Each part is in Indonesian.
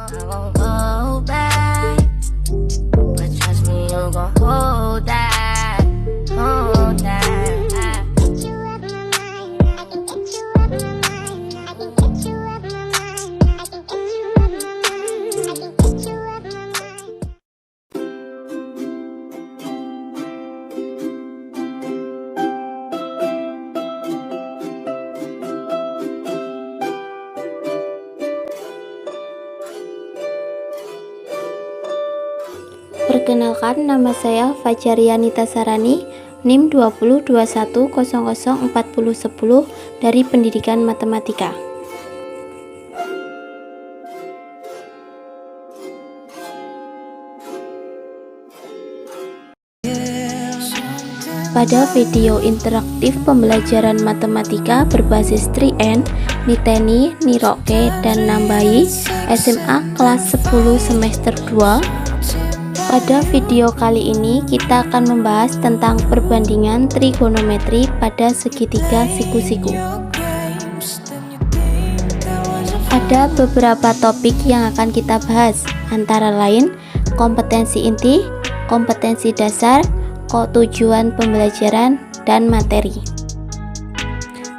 I won't go back, but trust me, you gon' hold that, hold that. Perkenalkan, nama saya Fajarianita Sarani, NIM 2021004010 dari Pendidikan Matematika. Pada video interaktif pembelajaran matematika berbasis 3N, Niteni, Niroke, dan Nambayi, SMA kelas 10 semester 2. Pada video kali ini kita akan membahas tentang perbandingan trigonometri pada segitiga siku-siku. Ada beberapa topik yang akan kita bahas, antara lain kompetensi inti, kompetensi dasar, tujuan pembelajaran, dan materi.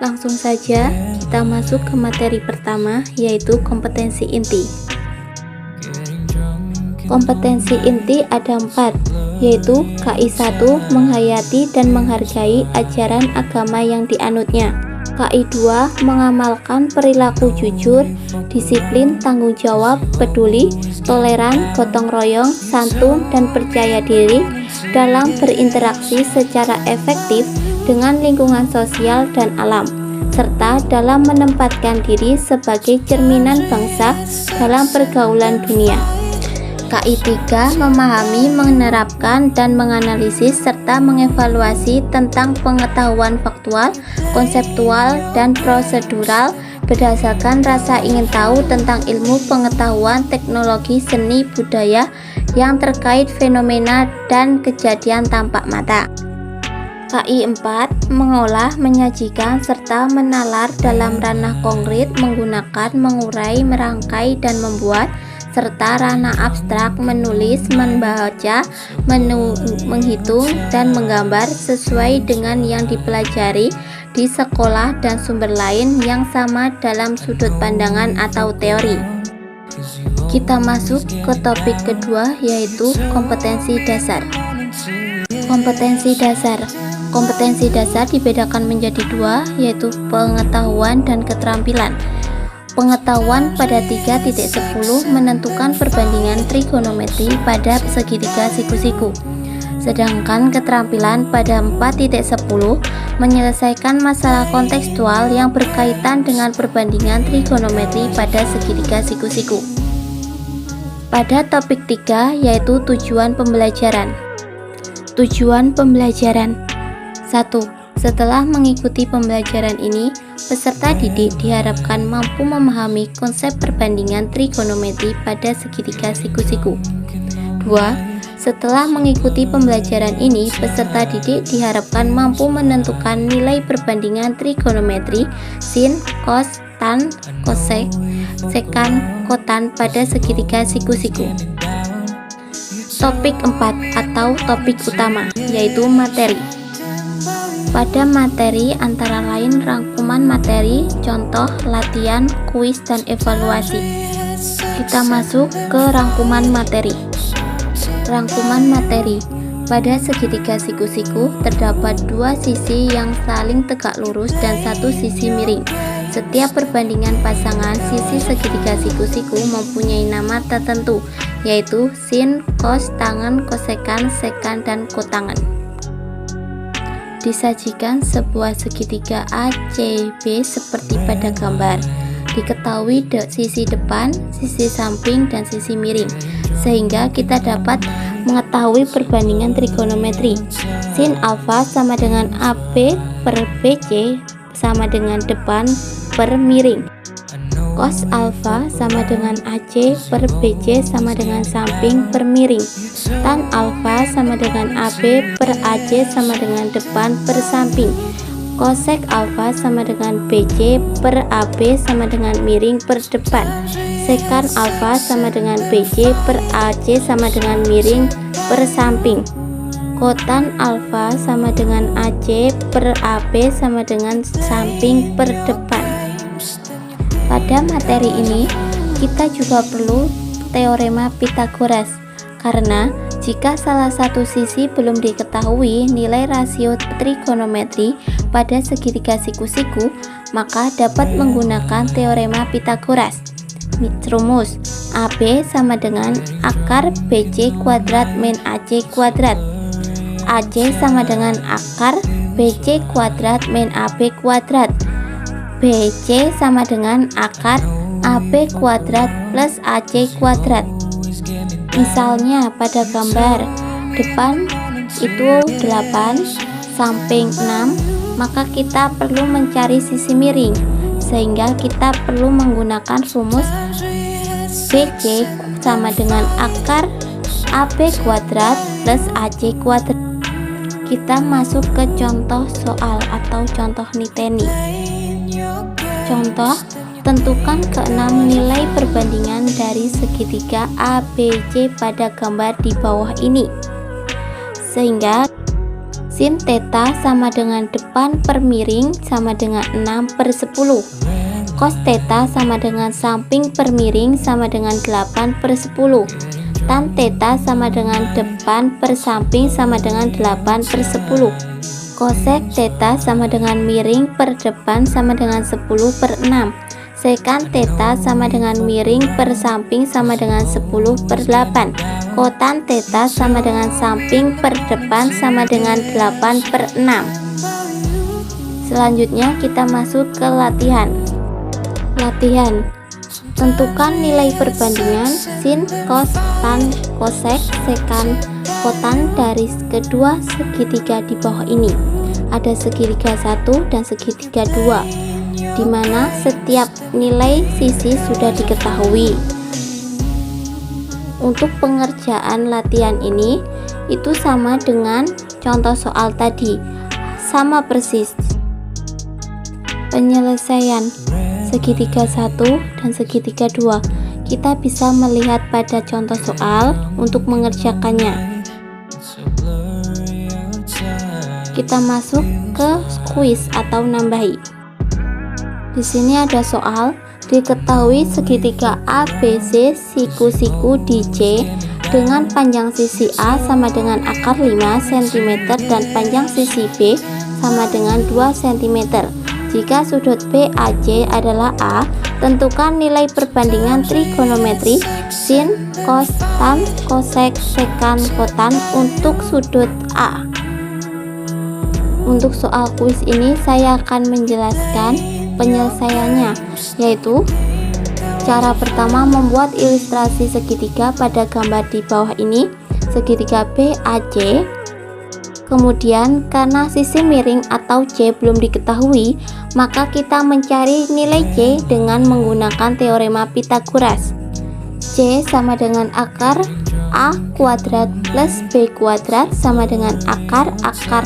Langsung saja kita masuk ke materi pertama, yaitu kompetensi inti. Kompetensi inti ada 4, yaitu KI1 menghayati dan menghargai ajaran agama yang dianutnya, KI2 mengamalkan perilaku jujur, disiplin, tanggung jawab, peduli, toleran, gotong royong, santun, dan percaya diri dalam berinteraksi secara efektif dengan lingkungan sosial dan alam, serta dalam menempatkan diri sebagai cerminan bangsa dalam pergaulan dunia. KI3 memahami, menerapkan, dan menganalisis serta mengevaluasi tentang pengetahuan faktual, konseptual, dan prosedural berdasarkan rasa ingin tahu tentang ilmu pengetahuan, teknologi, seni, budaya yang terkait fenomena dan kejadian tampak mata. KI4 mengolah, menyajikan, serta menalar dalam ranah konkret menggunakan mengurai, merangkai, dan membuat, serta ranah abstrak menulis, membaca, menghitung, dan menggambar sesuai dengan yang dipelajari di sekolah dan sumber lain yang sama dalam sudut pandangan atau teori. Kita masuk ke topik kedua, yaitu kompetensi dasar. Kompetensi dasar. Kompetensi dasar dibedakan menjadi 2, yaitu pengetahuan dan keterampilan. Pengetahuan pada 3.10 menentukan perbandingan trigonometri pada segitiga siku-siku. Sedangkan keterampilan pada 4.10 menyelesaikan masalah kontekstual yang berkaitan dengan perbandingan trigonometri pada segitiga siku-siku. Pada topik 3, yaitu tujuan pembelajaran. Tujuan pembelajaran. 1. Setelah mengikuti pembelajaran ini, peserta didik diharapkan mampu memahami konsep perbandingan trigonometri pada segitiga siku-siku. 2. Setelah mengikuti pembelajaran ini, peserta didik diharapkan mampu menentukan nilai perbandingan trigonometri sin, cos, tan, kosek, sekan, kotan pada segitiga siku-siku. Topik 4 atau topik utama, yaitu materi. Pada materi antara lain rangkuman materi, contoh, latihan, kuis, dan evaluasi. Kita masuk ke rangkuman materi. Rangkuman materi. Pada segitiga siku-siku terdapat 2 sisi yang saling tegak lurus dan 1 sisi miring. Setiap perbandingan pasangan sisi segitiga siku-siku mempunyai nama tertentu, yaitu sin, cos, tangen, kosekan, sekan, dan kotangen. Disajikan sebuah segitiga ACB seperti pada gambar. Diketahui sisi depan, sisi samping, dan sisi miring, sehingga kita dapat mengetahui perbandingan trigonometri. Sin alfa sama dengan AB per BC sama dengan depan per miring. Cos alfa sama dengan AC per BC sama dengan samping per miring. Tan alfa sama dengan AB per AC sama dengan depan per samping. Kosek alfa sama dengan BC per AB sama dengan miring per depan. Sekan alfa sama dengan BC per AC sama dengan miring per samping. Kotan alfa sama dengan AC per AB sama dengan samping per depan. Pada materi ini kita juga perlu teorema Pythagoras, karena jika salah satu sisi belum diketahui nilai rasio trigonometri pada segitiga siku-siku, maka dapat menggunakan teorema Pythagoras. Rumus AB sama dengan akar BC kuadrat min AC kuadrat. AC sama dengan akar BC kuadrat min AB kuadrat. BC sama dengan akar AB kuadrat plus AC kuadrat. Misalnya pada gambar depan itu 8, samping 6, maka kita perlu mencari sisi miring, sehingga kita perlu menggunakan rumus BC sama dengan akar AB kuadrat plus AC kuadrat. Kita masuk ke contoh soal atau contoh niteni. Contoh, tentukan keenam nilai perbandingan dari segitiga ABC pada gambar di bawah ini. Sehingga sin theta sama dengan depan per miring sama dengan 6/10. Cos theta sama dengan samping per miring sama dengan 8/10. Tan theta sama dengan depan per samping sama dengan 8/10. Cosec theta sama dengan miring per depan sama dengan 10/6. Sekan theta sama dengan miring per samping sama dengan 10/8. Kotan theta sama dengan samping per depan sama dengan 8/6. Selanjutnya kita masuk ke latihan. Tentukan nilai perbandingan sin, cos, tan, cosec, sekan, kotan dari kedua segitiga di bawah ini. Ada segitiga 1 dan segitiga 2, di mana setiap nilai sisi sudah diketahui. Untuk pengerjaan latihan ini itu sama dengan contoh soal tadi, sama persis. Penyelesaian segitiga 1 dan segitiga 2, kita bisa melihat pada contoh soal untuk mengerjakannya. Kita masuk ke kuis atau nambahi. Di sini ada soal, diketahui segitiga ABC siku-siku di C dengan panjang sisi A sama dengan akar 5 cm dan panjang sisi B sama dengan 2 cm. Jika sudut BAC adalah A, tentukan nilai perbandingan trigonometri sin, cos, tan, cosec, sekan, kotan untuk sudut A. Untuk soal kuis ini saya akan menjelaskan penyelesaiannya, yaitu cara pertama membuat ilustrasi segitiga pada gambar di bawah ini, segitiga BAC. Kemudian karena sisi miring atau C belum diketahui, maka kita mencari nilai C dengan menggunakan teorema Pythagoras. C sama dengan akar A kuadrat plus B kuadrat sama dengan akar 5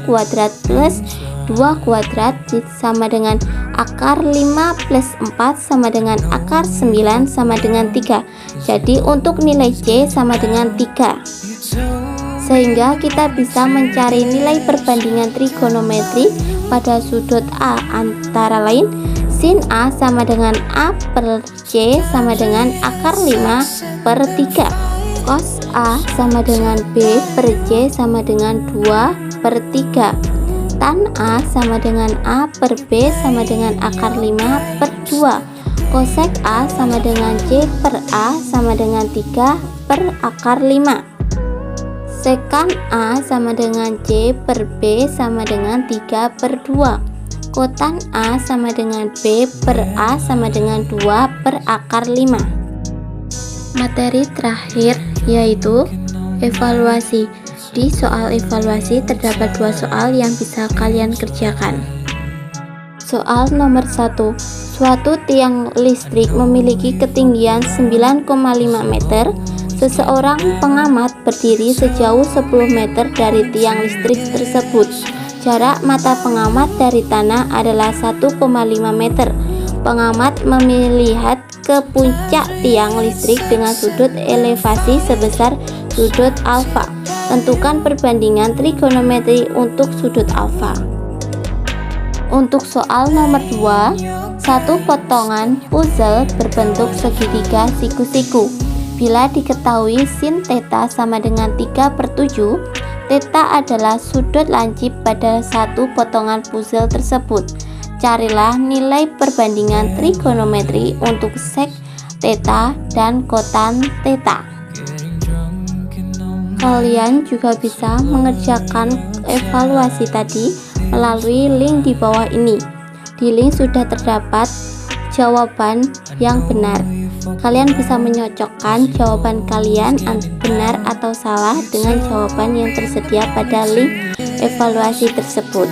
kuadrat plus 2 kuadrat sama dengan akar 5 plus 4 sama dengan akar 9 sama dengan 3. Jadi untuk nilai C sama dengan 3. Sehingga kita bisa mencari nilai perbandingan trigonometri pada sudut A, antara lain sin A sama dengan A per C sama dengan akar 5/3. Cos A sama dengan B per C sama dengan 2/3. Tan A sama dengan A per B sama dengan akar 5/2. Cosec A sama dengan C per A sama dengan 3/5. Sekan A sama dengan C per B sama dengan 3/2. Kotan A sama dengan B per A sama dengan 2/5. Materi terakhir yaitu evaluasi. Di soal evaluasi terdapat 2 soal yang bisa kalian kerjakan. Soal nomor 1. Suatu tiang listrik memiliki ketinggian 9,5 meter. Seseorang pengamat berdiri sejauh 10 meter dari tiang listrik tersebut. Jarak mata pengamat dari tanah adalah 1,5 meter. Pengamat melihat ke puncak tiang listrik dengan sudut elevasi sebesar sudut alfa. Tentukan perbandingan trigonometri untuk sudut alfa. Untuk soal nomor 2, satu potongan puzzle berbentuk segitiga siku-siku. Bila diketahui sin theta sama dengan 3/7, theta adalah sudut lancip pada satu potongan puzzle tersebut. Carilah nilai perbandingan trigonometri untuk sek theta dan kotan theta. Kalian juga bisa mengerjakan evaluasi tadi melalui link di bawah ini. Di link sudah terdapat jawaban yang benar. Kalian bisa menyocokkan jawaban kalian benar atau salah dengan jawaban yang tersedia pada link evaluasi tersebut.